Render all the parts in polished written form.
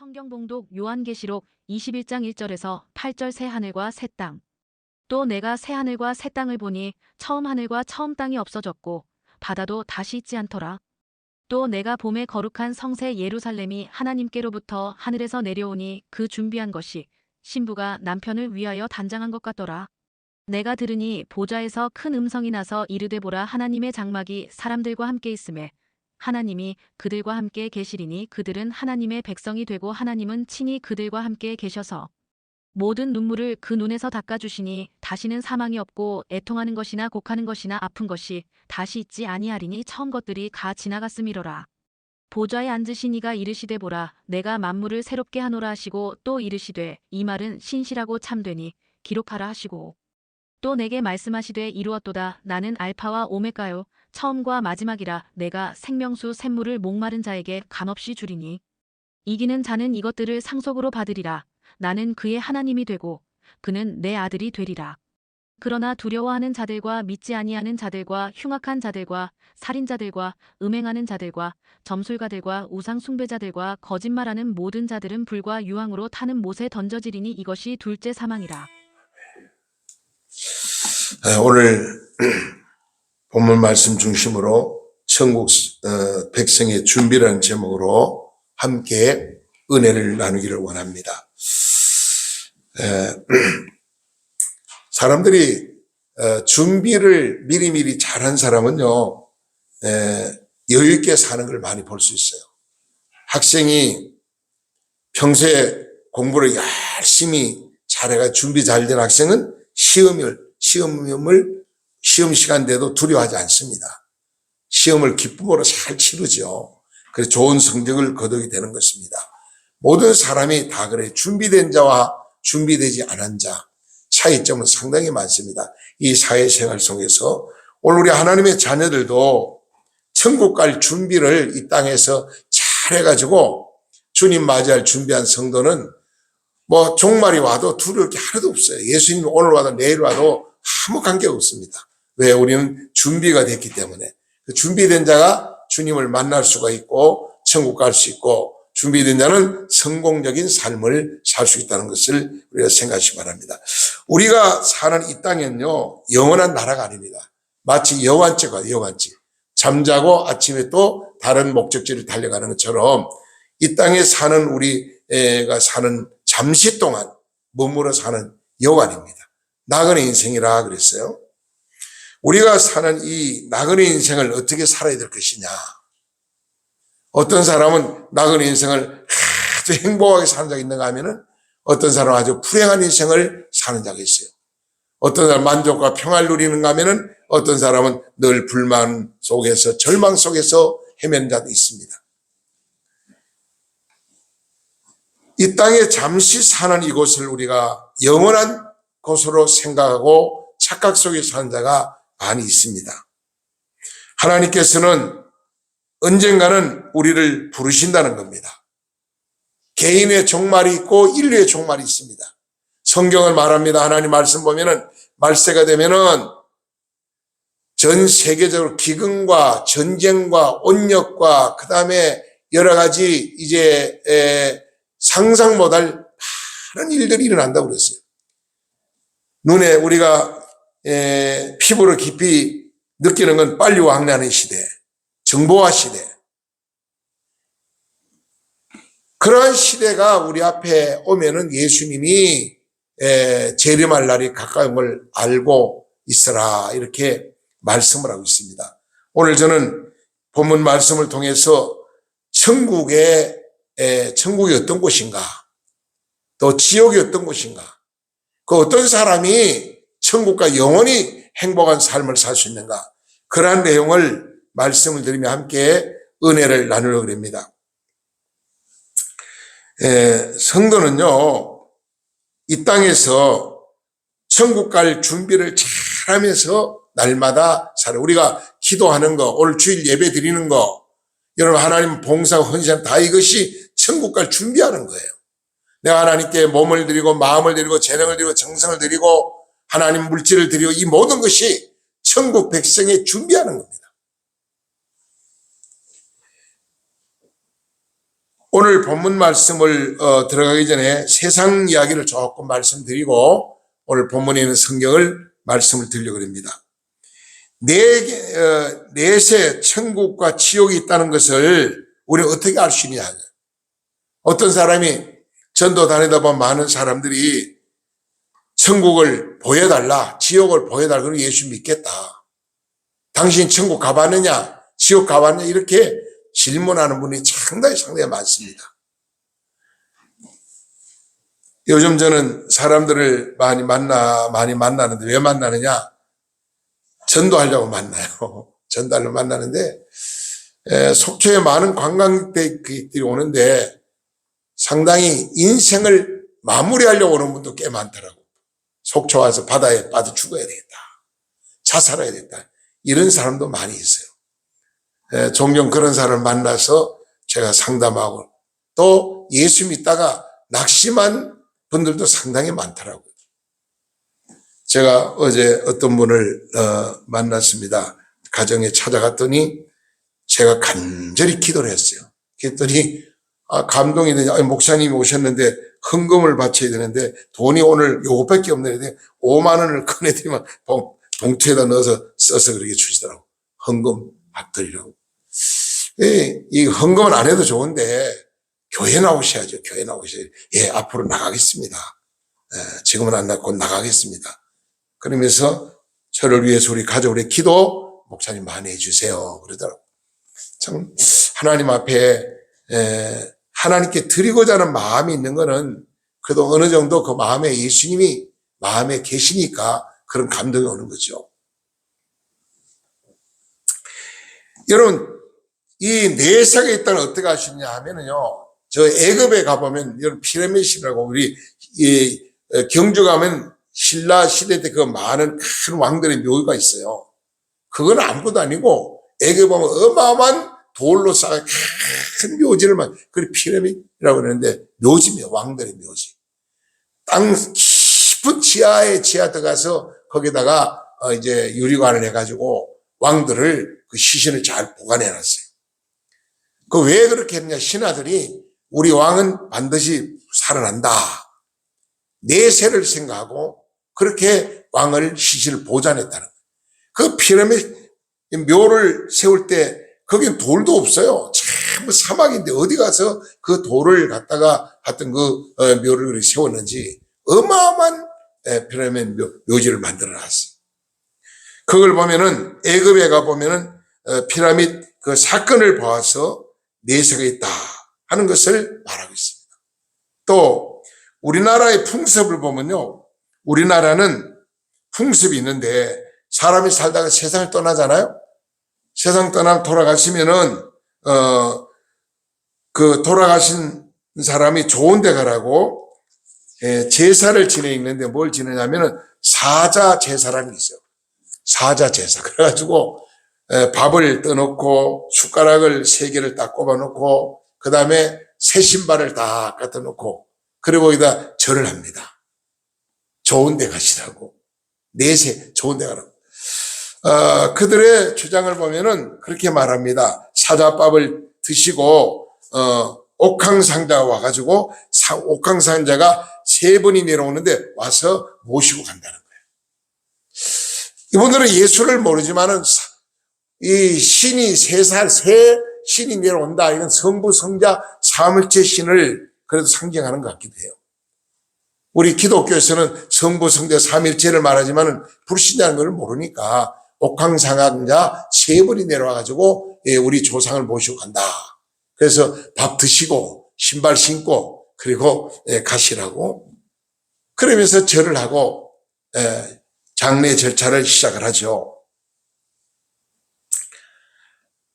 성경 봉독 요한계시록 21장 1절에서 8절 새 하늘과 새 땅. 또 내가 새 하늘과 새 땅을 보니 처음 하늘과 처음 땅이 없어졌고 바다도 다시 있지 않더라. 또 내가 봄에 거룩한 성새 예루살렘이 하나님께로부터 하늘에서 내려오니 그 준비한 것이 신부가 남편을 위하여 단장한 것 같더라. 내가 들으니 보좌에서 큰 음성이 나서 이르되 보라, 하나님의 장막이 사람들과 함께 있음에 하나님이 그들과 함께 계시리니 그들은 하나님의 백성이 되고 하나님은 친히 그들과 함께 계셔서 모든 눈물을 그 눈에서 닦아주시니 다시는 사망이 없고 애통하는 것이나 곡하는 것이나 아픈 것이 다시 있지 아니하리니 처음 것들이 다 지나갔음이로라. 보좌에 앉으신 이가 이르시되 보라, 내가 만물을 새롭게 하노라 하시고 또 이르시되 이 말은 신실하고 참되니 기록하라 하시고 또 내게 말씀하시되 이루었도다. 나는 알파와 오메가요 처음과 마지막이라. 내가 생명수 샘물을 목마른 자에게 간없이 주리니 이기는 자는 이것들을 상속으로 받으리라. 나는 그의 하나님이 되고 그는 내 아들이 되리라. 그러나 두려워하는 자들과 믿지 아니하는 자들과 흉악한 자들과 살인자들과 음행하는 자들과 점술가들과 우상 숭배자들과 거짓말하는 모든 자들은 불과 유황으로 타는 못에 던져지리니 이것이 둘째 사망이라. 오늘 본문 말씀 중심으로 천국 백성의 준비라는 제목으로 함께 은혜를 나누기를 원합니다. 사람들이 준비를 미리미리 잘한 사람은요, 여유 있게 사는 걸 많이 볼 수 있어요. 학생이 평소에 공부를 열심히 잘해가 준비 잘 된 학생은 시험 시간대도 두려워하지 않습니다. 시험을 기쁨으로 잘 치르죠. 그래서 좋은 성적을 거두게 되는 것입니다. 모든 사람이 다 그래요. 준비된 자와 준비되지 않은 자 차이점은 상당히 많습니다. 이 사회생활 속에서 오늘 우리 하나님의 자녀들도 천국 갈 준비를 이 땅에서 잘 해가지고 주님 맞이할 준비한 성도는 뭐 종말이 와도 두려울 게 하나도 없어요. 예수님 오늘 와도 내일 와도 아무 관계가 없습니다. 왜? 우리는 준비가 됐기 때문에. 준비된 자가 주님을 만날 수가 있고 천국 갈 수 있고 준비된 자는 성공적인 삶을 살 수 있다는 것을 우리가 생각하시기 바랍니다. 우리가 사는 이 땅은요, 영원한 나라가 아닙니다. 마치 여관집과 여관집. 잠자고 아침에 또 다른 목적지를 달려가는 것처럼 이 땅에 사는 우리가 사는 잠시 동안 머물러 사는 여관입니다. 나그네 인생이라 그랬어요. 우리가 사는 이 나그네 인생을 어떻게 살아야 될 것이냐. 어떤 사람은 나그네 인생을 아주 행복하게 사는 자가 있는가 하면은 어떤 사람은 아주 불행한 인생을 사는 자가 있어요. 어떤 사람은 만족과 평화를 누리는가 하면은 어떤 사람은 늘 불만 속에서 절망 속에서 헤매는 자도 있습니다. 이 땅에 잠시 사는 이곳을 우리가 영원한 곳으로 생각하고 착각 속에 사는 자가 많이 있습니다. 하나님께서는 언젠가는 우리를 부르신다는 겁니다. 개인의 종말이 있고 인류의 종말이 있습니다. 성경을 말합니다. 하나님 말씀 보면은 말세가 되면은 전 세계적으로 기근과 전쟁과 온역과 그 다음에 여러 가지 이제 상상 못할 많은 일들이 일어난다고 그랬어요. 눈에 우리가 피부로 깊이 느끼는 건 빨리왕래하는 시대, 정보화 시대. 그러한 시대가 우리 앞에 오면은 예수님이 재림할 날이 가까운 걸 알고 있어라 이렇게 말씀을 하고 있습니다. 오늘 저는 본문 말씀을 통해서 천국이 어떤 곳인가, 또 지옥이 어떤 곳인가, 그 어떤 사람이 천국과 영원히 행복한 삶을 살 수 있는가, 그러한 내용을 말씀을 드리며 함께 은혜를 나누려고 합니다. 성도는요, 이 땅에서 천국 갈 준비를 잘 하면서 날마다 살아요. 우리가 기도하는 거, 오늘 주일 예배 드리는 거, 여러분 하나님 봉사, 헌신 다 이것이 천국 갈 준비하는 거예요. 내가 하나님께 몸을 드리고 마음을 드리고 재능을 드리고 정성을 드리고 하나님 물질을 드리고 이 모든 것이 천국 백성의 준비하는 겁니다. 오늘 본문 말씀을 들어가기 전에 세상 이야기를 조금 말씀드리고 오늘 본문에 있는 성경을 말씀을 드리려고 합니다. 넷에 천국과 지옥이 있다는 것을 우리가 어떻게 알 수 있냐. 어떤 사람이 전도 다니다 보면 많은 사람들이 천국을 보여달라, 지옥을 보여달라, 그러면 예수 믿겠다. 당신 천국 가봤느냐, 지옥 가봤느냐, 이렇게 질문하는 분이 상당히 많습니다. 요즘 저는 사람들을 많이 만나는데 왜 만나느냐? 전도하려고 만나요. 전도하려고 만나는데, 속초에 많은 관광객들이 오는데 상당히 인생을 마무리하려고 오는 분도 꽤 많더라고요. 속초 와서 바다에 빠져 죽어야 되겠다. 자살해야 되겠다. 이런 사람도 많이 있어요. 종종 그런 사람을 만나서 제가 상담하고 또 예수 믿다가 낙심한 분들도 상당히 많더라고요. 제가 어제 어떤 분을 만났습니다. 가정에 찾아갔더니 제가 간절히 기도를 했어요. 그랬더니 감동이 되냐. 목사님이 오셨는데 헌금을 바쳐야 되는데 돈이 오늘 요것밖에 없는데 5만 원을 꺼내드리면 봉투에다 넣어서 써서 그렇게 주시더라고. 헌금 받드리라고. 이 헌금은 안 해도 좋은데 교회 나오셔야죠. 교회 나오셔야죠. 예, 앞으로 나가겠습니다. 지금은 안 나고 나가겠습니다. 그러면서 저를 위해서 우리 가족의 기도 목사님 많이 해주세요. 그러더라고. 참 하나님 앞에 하나님께 드리고자 하는 마음이 있는 거는 그래도 어느 정도 그 마음에 예수님이 마음에 계시니까 그런 감동이 오는 거죠. 여러분, 이 내세가 있다는 어떻게 아시냐 하면은요, 저 애굽에 가보면 여러분 피라미드라고 우리 경주 가면 신라 시대 때 그 많은 큰 왕들의 묘가 있어요. 그건 아무것도 아니고 애굽에 보면 어마어마한 돌로 쌓은 큰 묘지를 그래 피라미드라고 그러는데 묘지입니다. 왕들의 묘지. 땅 깊은 지하 들어가서 거기다가 이제 유리관을 해가지고 왕들을 그 시신을 잘 보관해 놨어요. 그 왜 그렇게 했냐? 신하들이 우리 왕은 반드시 살아난다. 내세를 생각하고 그렇게 왕을 시신을 보존했다는 거예요. 그 피라미드 묘를 세울 때 거긴 돌도 없어요. 참 사막인데 어디 가서 그 돌을 갖다가 하여튼 그 묘를 세웠는지 어마어마한 피라미드 묘지를 만들어 놨어요. 그걸 보면은 애굽에 가보면은 피라미드 그 사건을 봐서 내세가 있다 하는 것을 말하고 있습니다. 또 우리나라의 풍습을 보면요. 우리나라는 풍습이 있는데 사람이 살다가 세상을 떠나잖아요. 세상 떠나면 돌아가시면은 그 돌아가신 사람이 좋은 데 가라고 제사를 지내는데 뭘 지내냐면은 사자 제사라는 게 있어요. 사자 제사. 그래가지고 밥을 떠놓고 숟가락을 3개를 딱 꼽아놓고 그 다음에 새 신발을 다 갖다 놓고 그리고 거기다 절을 합니다. 좋은 데 가시라고. 내세 좋은 데 가라고. 그들의 주장을 보면은 그렇게 말합니다. 사자밥을 드시고 옥황상자가 와가지고 옥황상자가 3번이 내려오는데 와서 모시고 간다는 거예요. 이분들은 예수를 모르지만은 이 신이 새 신이 내려온다. 이건 성부, 성자, 삼일체 신을 그래도 상징하는 것 같기도 해요. 우리 기독교에서는 성부, 성자, 삼일체를 말하지만은 불신자는 걸 모르니까 옥황상자 3번이 내려와가지고 우리 조상을 모시고 간다. 그래서 밥 드시고 신발 신고 그리고 가시라고 그러면서 절을 하고 장례 절차를 시작을 하죠.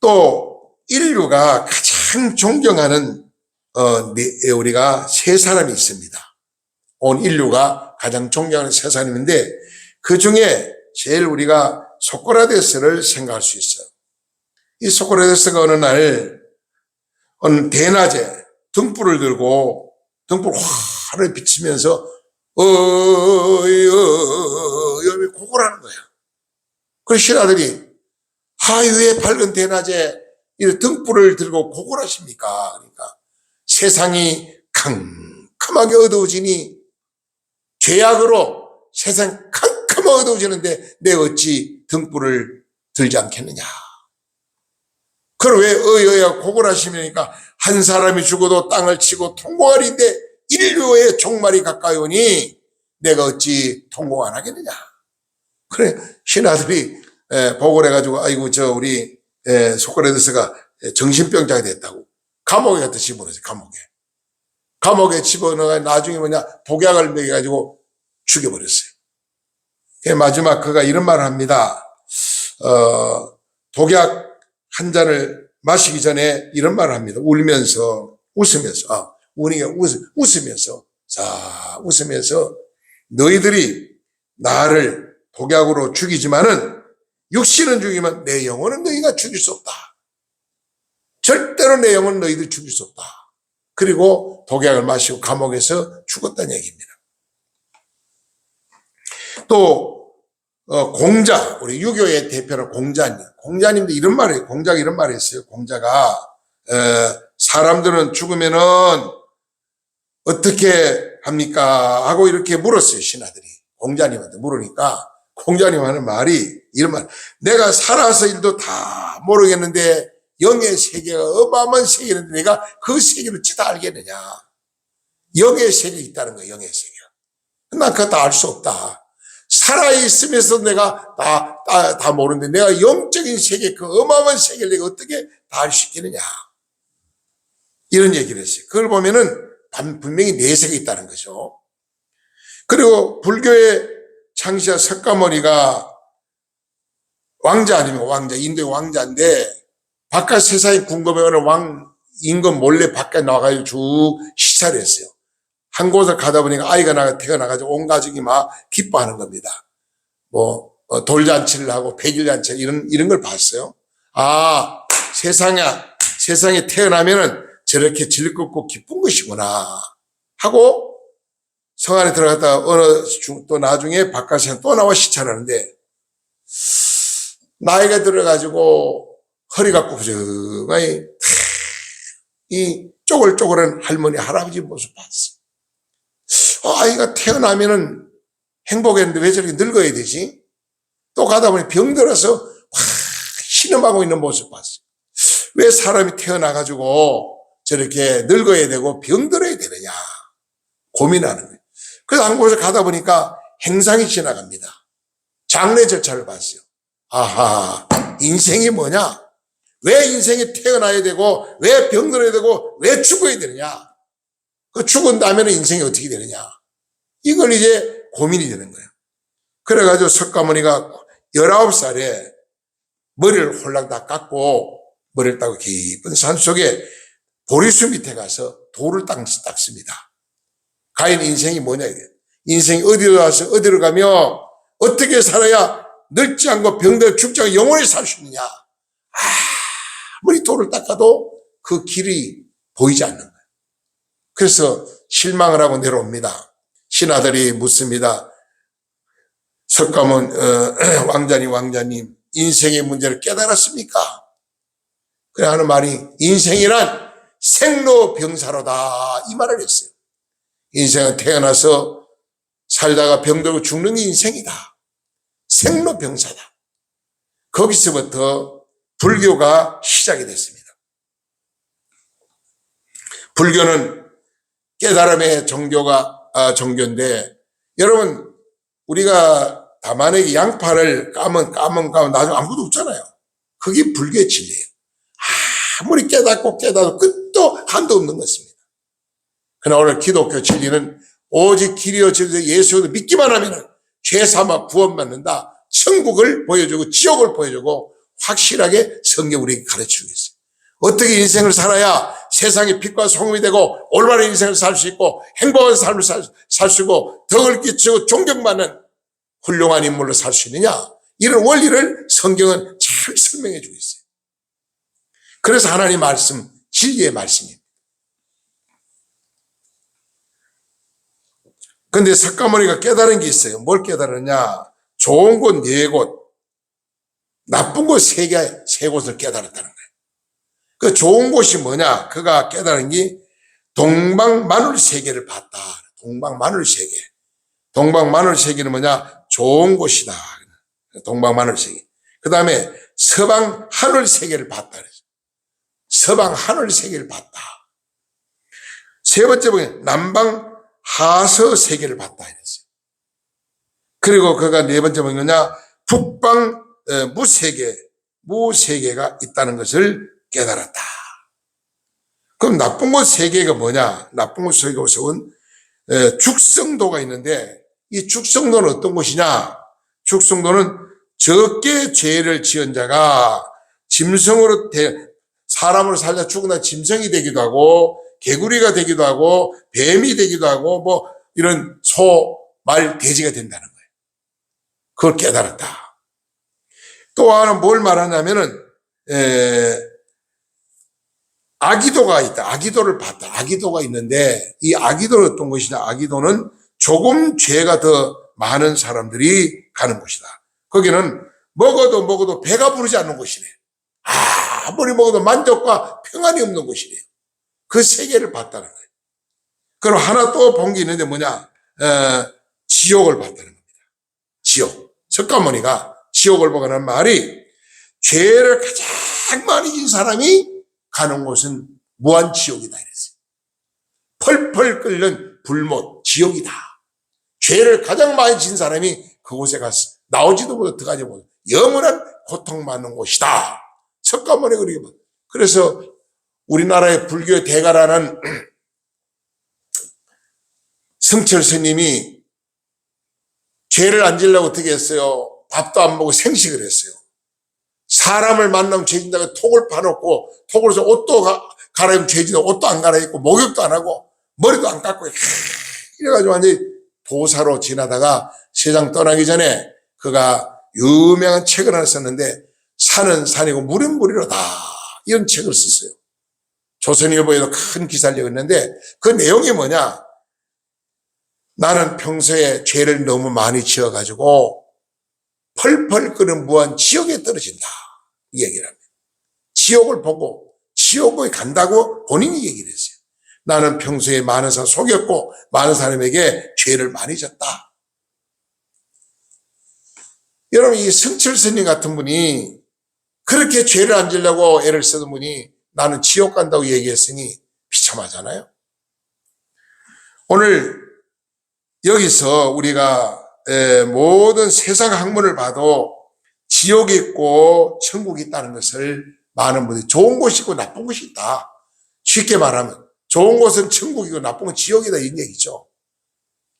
또 인류가 가장 존경하는 우리가 3사람이 있습니다. 온 인류가 가장 존경하는 3사람인데 그 중에 제일 우리가 소크라테스를 생각할 수 있어요. 이 소크라테스가 어느 대낮에 등불을 들고 등불 화를 비치면서 곡을 하는 거예요. 그 신하들이 왜 밝은 대낮에 이 등불을 들고 곡을 하십니까? 그러니까 세상이 캄캄하게 어두워지니 죄악으로 세상이 캄캄하게 어두워지는데 내 어찌 등불을 들지 않겠느냐. 그걸 왜 의여야 고골하시니까 한 사람이 죽어도 땅을 치고 통곡하리인데 인류의 종말이 가까이 오니 내가 어찌 통곡 안 하겠느냐. 그래 신하들이 보고를 해가지고 아이고 저 우리 소크라테스가 정신병자가 됐다고 감옥에 갖다 집어넣었어요. 감옥에 집어넣어 나중에 독약을 먹여가지고 죽여버렸어요. 마지막 그가 이런 말을 합니다. 독약 한 잔을 마시기 전에 이런 말을 합니다. 웃으면서 너희들이 나를 독약으로 죽이지만은 육신은 죽이면 내 영혼은 너희가 죽일 수 없다. 절대로 내 영혼은 너희들이 죽일 수 없다. 그리고 독약을 마시고 감옥에서 죽었다는 얘기입니다. 또 공자, 우리 유교의 대표는 공자님도 이런 말이에요. 공자가 이런 말을 했어요. 공자가 사람들은 죽으면은 어떻게 합니까? 하고 이렇게 물었어요. 신하들이 공자님한테 물으니까 공자님 하는 말이 이런 말, 내가 살아서 일도 다 모르겠는데 영의 세계가 어마어마한 세계인데 내가 그 세계를 어찌 다 알겠느냐. 영의 세계가 있다는 거예요. 영의 세계가. 난 그거 다 알 수 없다. 살아있으면서 내가 다 모르는데 내가 영적인 세계, 그 어마어마한 세계를 내가 어떻게 다 알 수 있겠느냐. 이런 얘기를 했어요. 그걸 보면은 분명히 내세가 있다는 거죠. 그리고 불교의 창시자 석가모니가 왕자 아닙니까? 왕자, 인도의 왕자인데 바깥 세상에 궁금해하는 임금 몰래 밖에 나가서 쭉 시찰을 했어요. 한 곳을 가다 보니까 아이가 태어나가지고 온 가족이 막 기뻐하는 겁니다. 돌잔치를 하고 백일잔치 이런 걸 봤어요. 아, 세상에 태어나면은 저렇게 즐겁고 기쁜 것이구나 하고 성 안에 들어갔다가 또 나중에 바깥에 또 나와 시찰하는데 나이가 들어가지고 허리가 굽적하니 이 쪼글쪼글한 할머니 할아버지 모습 봤어. 아이가 태어나면은 행복했는데 왜 저렇게 늙어야 되지? 또 가다 보니 병들어서 확 신음하고 있는 모습 봤어. 왜 사람이 태어나가지고 저렇게 늙어야 되고 병들어야 되느냐 고민하는 거예요. 그래서 한 곳에 가다 보니까 행상이 지나갑니다. 장례 절차를 봤어요. 아하, 인생이 뭐냐? 왜 인생이 태어나야 되고 왜 병들어야 되고 왜 죽어야 되느냐? 그 죽은 다음에는 인생이 어떻게 되느냐? 이걸 이제 고민이 되는 거예요. 그래가지고 석가모니가 19살에 머리를 홀랑 다 깎고 머리를 따고 깊은 산속에 보리수 밑에 가서 돌을 닦습니다. 과연 인생이 뭐냐 이게. 인생이 어디로 와서 어디로 가며 어떻게 살아야 늙지 않고 병들어 죽지 않고 영원히 살 수 있느냐. 아무리 돌을 닦아도 그 길이 보이지 않는 거예요. 그래서 실망을 하고 내려옵니다. 신하들이 묻습니다. 왕자님 인생의 문제를 깨달았습니까? 그래 하는 말이 인생이란 생로병사로다 이 말을 했어요. 인생은 태어나서 살다가 병들고 죽는 게 인생이다. 생로병사다. 거기서부터 불교가 시작이 됐습니다. 불교는 깨달음의 종교인데 여러분 우리가 다만에게 양파를 까면 나중에 아무것도 없잖아요. 그게 불교의 진리예요. 아무리 깨닫고 끝도 한도 없는 것입니다. 그러나 오늘 기독교 진리는 오직 길이요 진리요 예수를 믿기만 하면 죄 사마 구원받는다. 천국을 보여주고 지옥을 보여주고 확실하게 성경 우리에게 가르치고 있어요. 어떻게 인생을 살아야 세상의 빛과 소금이 되고 올바른 인생을 살 수 있고 행복한 삶을 살 수 있고 덕을 끼치고 존경받는 훌륭한 인물로 살 수 있느냐. 이런 원리를 성경은 잘 설명해 주고 있어요. 그래서 하나님 말씀, 진리의 말씀입니다. 그런데 석가모니가 깨달은 게 있어요. 뭘 깨달았냐? 좋은 곳 4곳, 나쁜 곳 3곳을 깨달았다는 거예요. 그 좋은 곳이 뭐냐? 그가 깨달은 게 동방마늘 세계를 봤다. 동방마늘 세계. 동방마늘 세계는 뭐냐? 좋은 곳이다. 동방마늘 세계. 그 다음에 서방 하늘 세계를 봤다. 서방 하늘 세계를 봤다. 세 번째 보면 남방 하서 세계를 봤다. 이랬어요. 그리고 그가 네 번째 뭐냐? 북방 무세계가 있다는 것을 깨달았다. 그럼 나쁜 곳 세계가 뭐냐? 나쁜 곳 세계는 죽성도가 있는데 이 죽성도는 어떤 곳이냐? 죽성도는 적게 죄를 지은 자가 짐승으로 사람으로 살다 죽으나 짐승이 되기도 하고 개구리가 되기도 하고 뱀이 되기도 하고 뭐 이런 소, 말, 돼지가 된다는 거예요. 그걸 깨달았다. 또 하나 뭘 말하냐면은 아기도가 있다. 아기도를 봤다. 아기도가 있는데 이 아기도는 어떤 것이냐? 아기도는 조금 죄가 더 많은 사람들이 가는 곳이다. 거기는 먹어도 배가 부르지 않는 곳이네. 아무리 먹어도 만족과 평안이 없는 곳이래요. 그 세계를 봤다는 거예요. 그럼 하나 또 본 게 있는데 뭐냐? 지옥을 봤다는 겁니다. 지옥. 석가모니가 지옥을 보라는 말이 죄를 가장 많이 진 사람이 가는 곳은 무한지옥이다 이랬어요. 펄펄 끓는 불못, 지옥이다. 죄를 가장 많이 진 사람이 그곳에 가서 나오지도 못하고 들어가지 못하고 영원한 고통받는 곳이다. 석가모니 그렇게 봐. 그래서 우리나라의 불교의 대가라는 성철 스님이 죄를 안 지려고 어떻게 했어요? 밥도 안 먹고 생식을 했어요. 사람을 만나면 죄진다고 톡을 파놓고 톡으로서 옷도 갈아입으면 죄진다 옷도 안 갈아입고 목욕도 안 하고 머리도 안 깎고 이래가지고 완전히 도사로 지나다가 세상 떠나기 전에 그가 유명한 책을 하나 썼는데 산은 산이고 물은 물이로다 이런 책을 썼어요. 조선일보에도 큰 기사를 읽었는데 그 내용이 뭐냐? 나는 평소에 죄를 너무 많이 지어가지고 펄펄 끓는 무한 지옥에 떨어진다. 이 얘기를 합니다. 지옥을 보고 지옥에 간다고 본인이 얘기를 했어요. 나는 평소에 많은 사람 속였고 많은 사람에게 죄를 많이 졌다. 여러분 이 성철 스님 같은 분이 그렇게 죄를 안 지려고 애를 쓰던 분이 나는 지옥 간다고 얘기했으니 비참하잖아요. 오늘 여기서 우리가 모든 세상 학문을 봐도 지옥이 있고 천국이 있다는 것을 많은 분들이 좋은 곳이 있고 나쁜 곳이 있다. 쉽게 말하면 좋은 곳은 천국이고 나쁜 곳은 지옥이다 이런 얘기죠.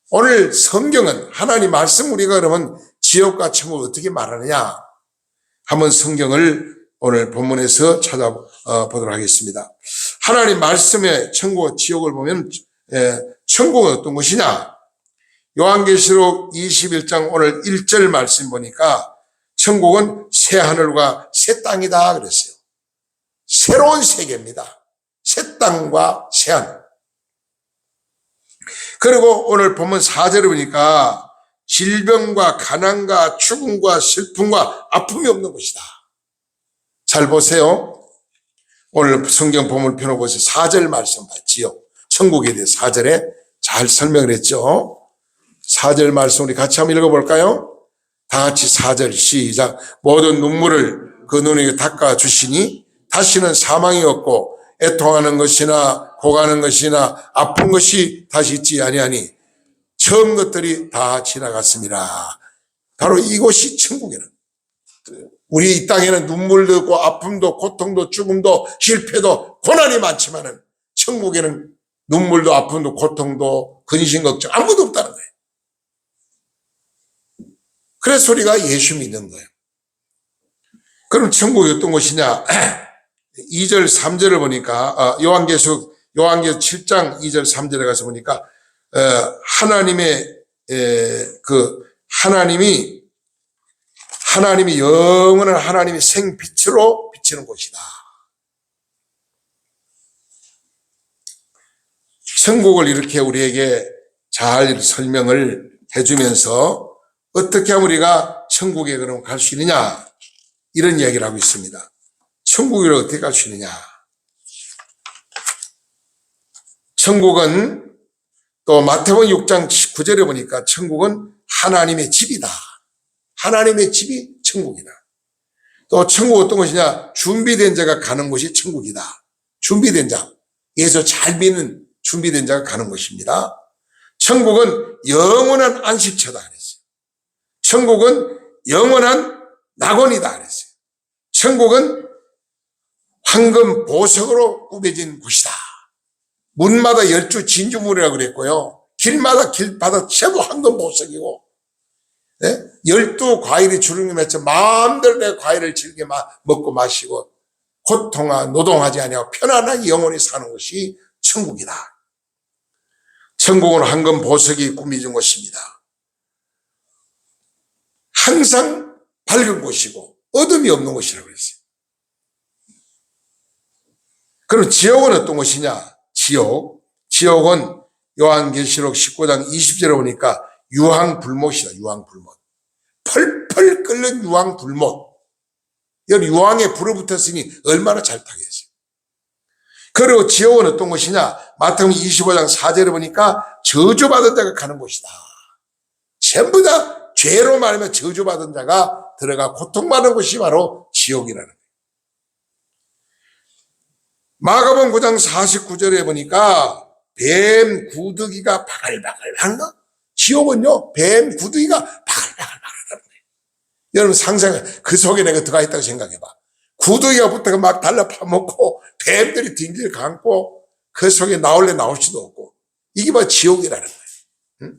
오늘 성경은 하나님 말씀 우리가 그러면 지옥과 천국을 어떻게 말하느냐 한번 성경을 오늘 본문에서 찾아보도록 하겠습니다. 하나님 말씀에 천국과 지옥을 보면 천국은 어떤 곳이냐? 요한계시록 21장 오늘 1절 말씀 보니까 천국은 새 하늘과 새 땅이다 그랬어요. 새로운 세계입니다. 새 땅과 새 하늘. 그리고 오늘 본문 4절을 보니까 질병과 가난과 죽음과 슬픔과 아픔이 없는 곳이다. 잘 보세요. 오늘 성경 본문 펴놓고 4절 말씀 봤지요. 천국에 대해 4절에 잘 설명을 했죠. 4절 말씀 우리 같이 한번 읽어볼까요? 다 같이 4절 시작. 모든 눈물을 그 눈에게 닦아주시니 다시는 사망이 없고 애통하는 것이나 고가는 것이나 아픈 것이 다시 있지 아니하니 처음 것들이 다 지나갔습니다. 바로 이곳이 천국에는 우리 이 땅에는 눈물도 있고 아픔도 고통도 죽음도 실패도 고난이 많지만은 천국에는 눈물도 아픔도 고통도 근심 걱정 아무것도 없다는 거예요. 그래서 우리가 예수 믿는 거예요. 그럼 천국이 어떤 곳이냐? 2절 3절을 보니까 요한계시록 7장 2절 3절에 가서 보니까 하나님이 영원한 하나님이 생빛으로 비치는 곳이다. 천국을 이렇게 우리에게 잘 설명을 해주면서 어떻게 하면 우리가 천국에 그럼 갈 수 있느냐 이런 이야기를 하고 있습니다. 천국에 어떻게 갈 수 있느냐? 천국은 또 마태복음 6장 19절에 보니까 천국은 하나님의 집이다. 하나님의 집이 천국이다. 또 천국 어떤 것이냐? 준비된 자가 가는 곳이 천국이다. 준비된 자. 예수 잘 믿는 준비된 자가 가는 곳입니다. 천국은 영원한 안식처다 그랬어요. 천국은 영원한 낙원이다 그랬어요. 천국은 황금 보석으로 꾸며진 곳이다. 문마다 12 진주문이라고 그랬고요. 길마다 길바닥 전부 황금 보석이고, 12 과일이 주름이 맺혀 마음대로 내 과일을 즐겨 먹고 마시고 노동하지 아니하고 편안하게 영원히 사는 것이 천국이다. 천국은 황금 보석이 꾸며진 곳입니다. 항상 밝은 곳이고 어둠이 없는 곳이라고 그랬어요. 그럼 지옥은 어떤 곳이냐? 지옥은 요한계시록 19장 20절에 보니까 유황불못이다. 유황불못. 펄펄 끓는 유황불못. 여기 유황에 불이 붙었으니 얼마나 잘 타겠어요. 그리고 지옥은 어떤 곳이냐? 마태복음 25장 4절에 보니까 저주받은 자가 가는 곳이다. 전부 다 죄로 말하면 저주받은 자가 들어가 고통받는 곳이 바로 지옥이라는 거예요. 마가복음 9장 49절에 보니까 뱀 구더기가 바글바글한 거. 지옥은요, 뱀 구더기가 바글바글하다는 거예요. 여러분 상상해. 그 속에 내가 들어가 있다고 생각해봐. 구더기가 붙어가 막 달라 파먹고 뱀들이 딩길 감고 그 속에 나올래 나올 수도 없고. 이게 바로 지옥이라는 거예요. 응?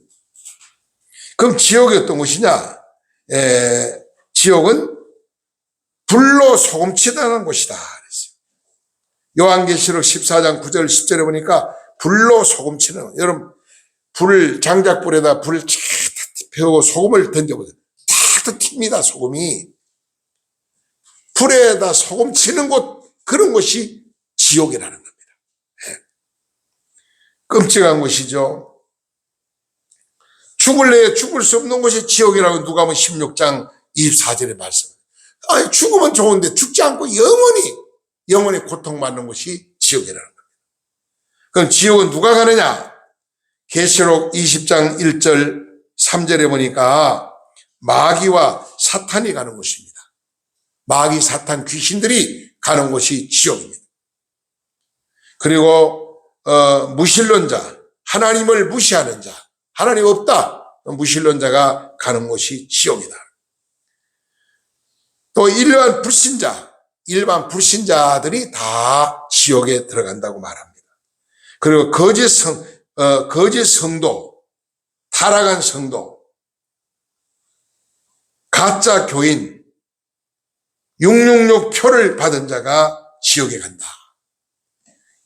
그럼 지옥이 어떤 곳이냐? 지옥은 불로 소금치다는 곳이다. 요한계시록 14장 9절 10절에 보니까 불로 소금치는, 여러분 불 장작불에다 불을 쫙 태우고 소금을 던져보세요. 탁 튑니다. 소금이. 불에다 소금 치는 곳, 그런 곳이 지옥이라는 겁니다. 끔찍한 곳이죠. 죽을래 죽을 수 없는 곳이 지옥이라고 누가복음 16장 24절에 말씀합니다. 아니 죽으면 좋은데 죽지 않고 영원히 고통받는 곳이 지옥이라는 겁니다. 그럼 지옥은 누가 가느냐? 계시록 20장 1절 3절에 보니까 마귀와 사탄이 가는 곳입니다. 마귀, 사탄, 귀신들이 가는 곳이 지옥입니다. 그리고 무신론자, 하나님을 무시하는 자, 하나님 없다, 무신론자가 가는 곳이 지옥이다. 또 일반 불신자들이 다 지옥에 들어간다고 말합니다. 그리고 거짓 성도, 타락한 성도, 가짜 교인, 666 표를 받은 자가 지옥에 간다.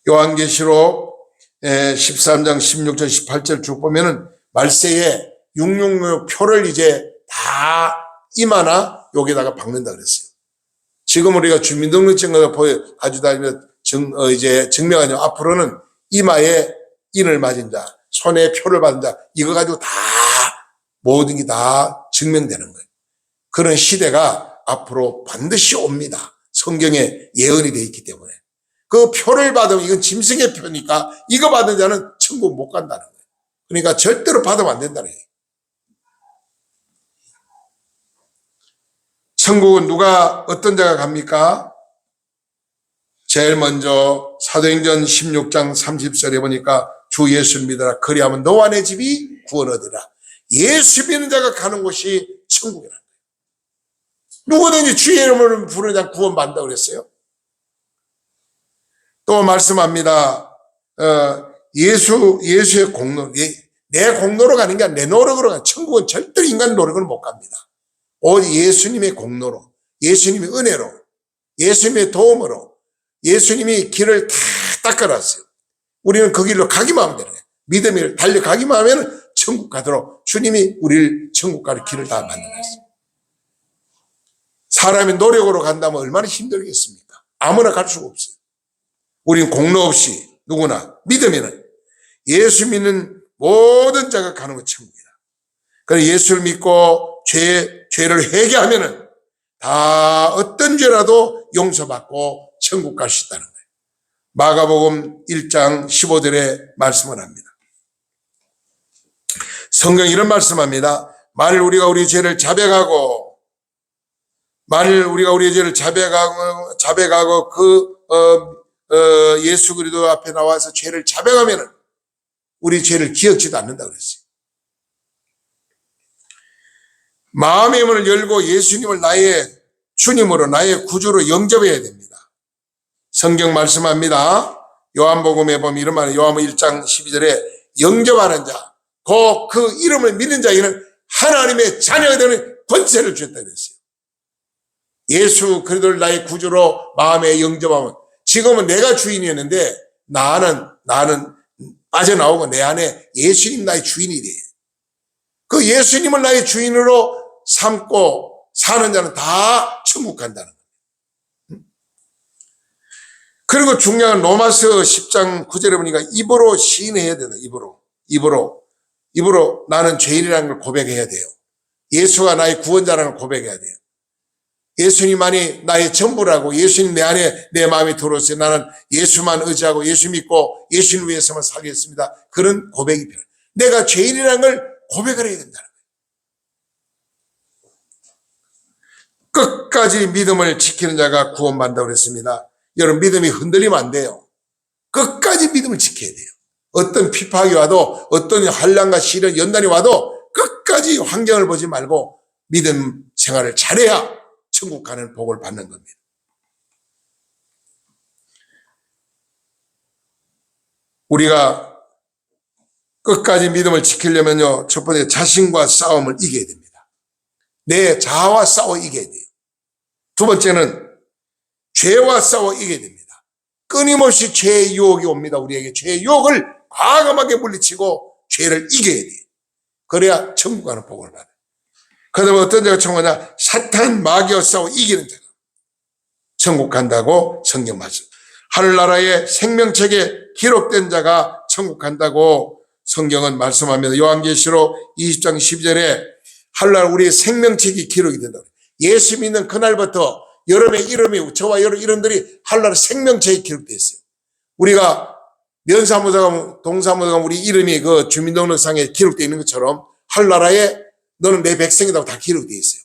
요한계시록 13장 16절 18절 쭉 보면은 말세에 666 표를 이제 다 이마나 여기다가 박는다 그랬어요. 지금 우리가 주민등록증을 가져다니며 이제 증명하냐, 앞으로는 이마에 인을 맞은 자, 손에 표를 받은 자, 이거 가지고 다 모든 게 다 증명되는 거예요. 그런 시대가 앞으로 반드시 옵니다. 성경에 예언이 되어 있기 때문에. 그 표를 받으면 이건 짐승의 표니까 이거 받은 자는 천국 못 간다는 거예요. 그러니까 절대로 받으면 안 된다는 거예요. 천국은 누가, 어떤 자가 갑니까? 제일 먼저 사도행전 16장 30절에 보니까 주 예수를 믿어라. 그리하면 너와 내 집이 구원 얻으라. 예수 믿는 자가 가는 곳이 천국이라는 거예요. 누구든지 주의 이름을 부르는 자 구원 받는다고 그랬어요. 또 말씀합니다. 예수의 공로, 내 공로로 가는 게 아니라 내 노력으로 가는, 천국은 절대로 인간 노력을 못 갑니다. 오직 예수님의 공로로, 예수님의 은혜로, 예수님의 도움으로, 예수님이 길을 다 닦아놨어요. 우리는 그 길로 가기만 하면 되는 거예요. 믿음을 달려가기만 하면 천국 가도록 주님이 우리를 천국 가는 길을 다 만들어놨어요. 사람이 노력으로 간다면 얼마나 힘들겠습니까? 아무나 갈 수가 없어요. 우리는 공로 없이 누구나 믿으면은, 예수 믿는 모든 자가 가는 건 천국이다. 그래서 예수를 믿고 죄를 회개하면은 다 어떤 죄라도 용서받고 천국 갈 수 있다는 거예요. 마가복음 1장 15절에 말씀을 합니다. 성경 이런 말씀합니다. 만일 우리가 우리 죄를 자백하고 예수 그리스도 앞에 나와서 죄를 자백하면 우리 죄를 기억지도 않는다고 그랬어요. 마음의 문을 열고 예수님을 나의 주님으로 나의 구주로 영접해야 됩니다. 성경 말씀합니다. 요한복음에 보면 이런 말이에요. 요한복음 1장 12절에 영접하는 자, 곧 그 이름을 믿는 자에게는 하나님의 자녀가 되는 권세를 주셨다 그랬어요. 예수 그리스도를 나의 구주로 마음에 영접하면, 지금은 내가 주인이었는데 나는 빠져나오고 내 안에 예수님 나의 주인이 돼요. 그 예수님을 나의 주인으로 삼고 사는 자는 다 천국 간다는 거예요. 그리고 중요한 로마서 10장 9절에 보니까 입으로 시인해야 된다. 입으로 나는 죄인이라는 걸 고백해야 돼요. 예수가 나의 구원자라는 걸 고백해야 돼요. 예수님만이 나의 전부라고, 예수님 내 안에 내 마음에 들어오세요. 나는 예수만 의지하고 예수 믿고 예수님 위해서만 살겠습니다. 그런 고백이 필요해요. 내가 죄인이라는 걸 고백을 해야 된다는 거예요. 끝까지 믿음을 지키는 자가 구원받는다고 그랬습니다. 여러분, 믿음이 흔들리면 안 돼요. 끝까지 믿음을 지켜야 돼요. 어떤 핍박이 와도, 어떤 환난과 시련, 연단이 와도 끝까지 환경을 보지 말고 믿음 생활을 잘해야 천국 가는 복을 받는 겁니다. 우리가 끝까지 믿음을 지키려면요, 첫 번째 자신과 싸움을 이겨야 됩니다. 내 자아와 싸워 이겨야 돼요. 두 번째는 죄와 싸워 이겨야 됩니다. 끊임없이 죄의 유혹이 옵니다. 우리에게 죄의 유혹을 과감하게 물리치고 죄를 이겨야 돼요. 그래야 천국 가는 복을 받아요. 그다음에 어떤 자가 천국 가냐? 사탄 마귀와 싸워 이기는 자가 천국 간다고 성경 말씀. 하늘나라의 생명책에 기록된 자가 천국 간다고 성경은 말씀합니다. 요한계시록 20장 12절에 하늘나라 우리의 생명책이 기록이 된다고. 예수 믿는 그날부터 여러분의 이름이, 저와 여러분 이름들이 하늘나라 생명책에 기록되어 있어요. 우리가 면사무소 가면, 동사무소 가면 우리 이름이 그 주민등록상에 기록되어 있는 것처럼 하늘나라에 너는 내 백성이라고 다 기록되어 있어요.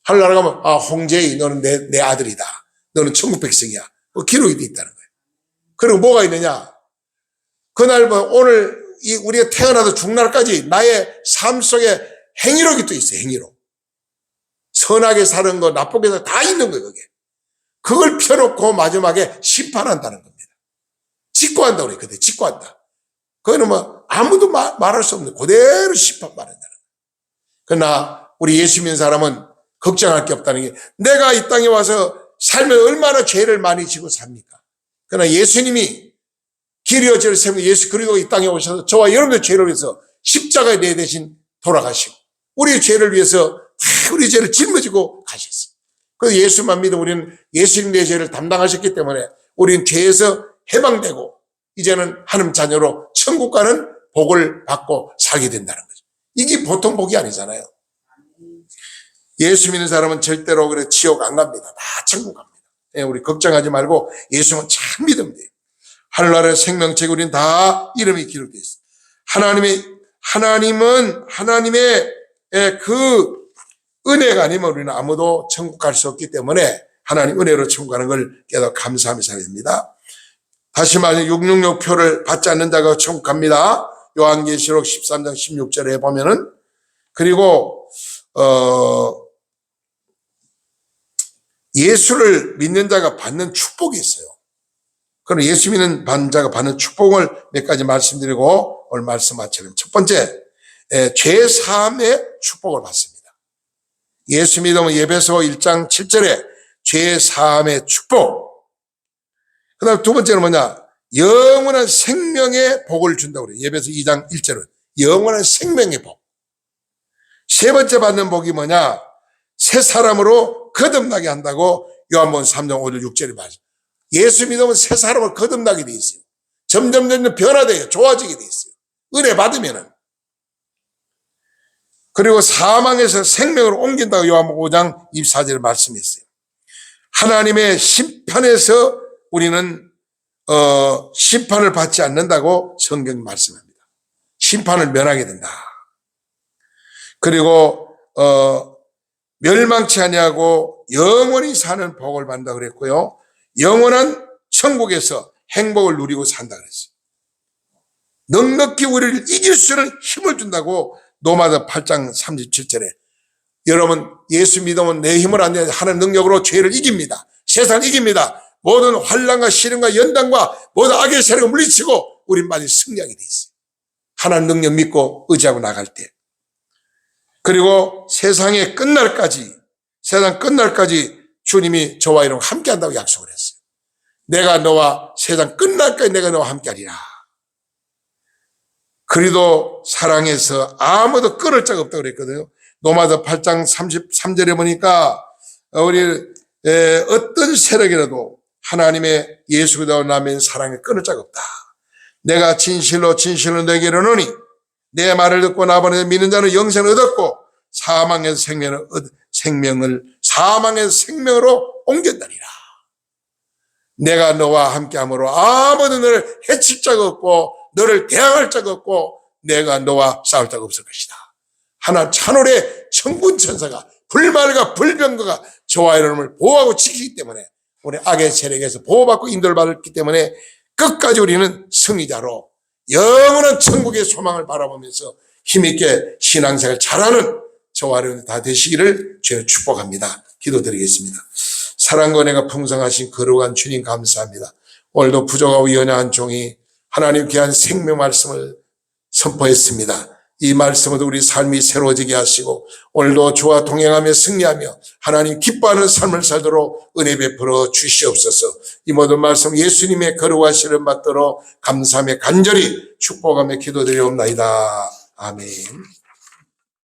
하늘나라 가면 홍재희 너는 내 아들이다. 너는 천국 백성이야. 기록이 되어 있다는 거예요. 그리고 뭐가 있느냐? 그날 오늘 우리가 태어나서 죽는 날까지 나의 삶 속에 행위록이 또 있어요. 행위록. 선하게 사는 거, 나쁘게 사는 거 다 있는 거예요. 그게. 그걸 펴놓고 마지막에 심판한다는 겁니다. 직고한다고 그래요. 그때 직고한다. 그거는 아무도 말할 수 없는 그대로 심판받는다는 거예요. 그러나 우리 예수 믿는 사람은 걱정할 게 없다는 게, 내가 이 땅에 와서 살면 얼마나 죄를 많이 지고 삽니까? 그러나 예수님이 길이요 죄를 세우고 예수 그리고 이 땅에 오셔서 저와 여러분의 죄를 위해서 십자가에 내 대신 돌아가시고 우리의 죄를 위해서 다 우리 죄를 짊어지고 가셨어요. 그래서 예수만 믿어 우리는 예수님 내 죄를 담당하셨기 때문에 우리는 죄에서 해방되고 이제는 하나님 자녀로 천국 가는 복을 받고 살게 된다는 거죠. 이게 보통 복이 아니잖아요. 예수 믿는 사람은 절대로 그래 지옥 안 갑니다. 다 천국 갑니다. 우리 걱정하지 말고 예수만 참 믿으면 돼요. 하늘나라의 생명책에 우리는 다 이름이 기록되어 있어요. 하나님의 그 은혜가 아니면 우리는 아무도 천국 갈 수 없기 때문에 하나님 은혜로 천국 가는 걸 깨닫고 감사하며 살아야 됩니다. 다시 말해 666표를 받지 않는 자가 천국 갑니다. 요한계시록 13장 16절에 보면은. 그리고 예수를 믿는 자가 받는 축복이 있어요. 그럼 예수 믿는 자가 받는 축복을 몇 가지 말씀드리고 오늘 말씀 마치면, 첫 번째, 죄 사함의 축복을 받습니다. 예수 믿으면 에베소 1장 7절에 죄 사함의 축복. 그 다음 두 번째는 뭐냐? 영원한 생명의 복을 준다고 그래요. 에베소 2장 1절은 영원한 생명의 복. 세 번째 받는 복이 뭐냐? 새 사람으로 거듭나게 한다고 요한복음 3장 5절 6절에 말해요. 예수 믿으면 새 사람을 거듭나게 돼 있어요. 점점 변화돼요. 좋아지게 돼 있어요. 은혜 받으면은. 그리고 사망에서 생명으로 옮긴다고 요한복음 5장 24절에 말씀했어요. 하나님의 심판에서 우리는 심판을 받지 않는다고 성경이 말씀합니다. 심판을 면하게 된다. 그리고 멸망치 아니하고 영원히 사는 복을 받는다 그랬고요. 영원한 천국에서 행복을 누리고 산다 그랬어요. 넉넉히 우리를 이길 수 있는 힘을 준다고 로마서 8장 37절에 여러분 예수 믿으면 내 힘을 안 내 하나님 능력으로 죄를 이깁니다. 세상을 이깁니다. 모든 환난과 시련과 연단과 모든 악의 세력을 물리치고 우린 많이 승리하게 돼 있어요. 하나님 능력 믿고 의지하고 나갈 때. 그리고 세상 끝날까지 주님이 저와 여러분 함께 한다고 약속을 했어요. 내가 너와 세상 끝날까지 내가 너와 함께 하리라. 그리도 사랑해서 아무도 끊을 자가 없다고 그랬거든요. 로마서 8장 33절에 보니까 우리 어떤 세력이라도 하나님의 예수 그리스도 남은 사랑에 끊을 자가 없다. 내가 진실로 너에게 이르노니 내 말을 듣고 나번에 믿는 자는 영생을 얻었고 사망에서 생명으로 옮겼다니라. 내가 너와 함께함으로 아무도 너를 해칠 자가 없고 너를 대항할 자가 없고 내가 너와 싸울 자가 없을 것이다. 하나 찬홀의 천군 천사가 불말과 불병거가 저와 여러분을 보호하고 지키기 때문에 우리 악의 세력에서 보호받고 인도를 받았기 때문에 끝까지 우리는 승리자로 영원한 천국의 소망을 바라보면서 힘있게 신앙생활 잘하는 저와 여러분 다 되시기를 주여 축복합니다. 기도드리겠습니다. 사랑과 은혜가 풍성하신 거룩한 주님 감사합니다. 오늘도 부족하고 연약한 종이 하나님 귀한 생명 말씀을 선포했습니다. 이 말씀으로 우리 삶이 새로워지게 하시고 오늘도 주와 동행하며 승리하며 하나님 기뻐하는 삶을 살도록 은혜 베풀어 주시옵소서. 이 모든 말씀 예수님의 거룩하시는 받도록 감사하며 간절히 축복하며 기도드리옵나이다. 아멘.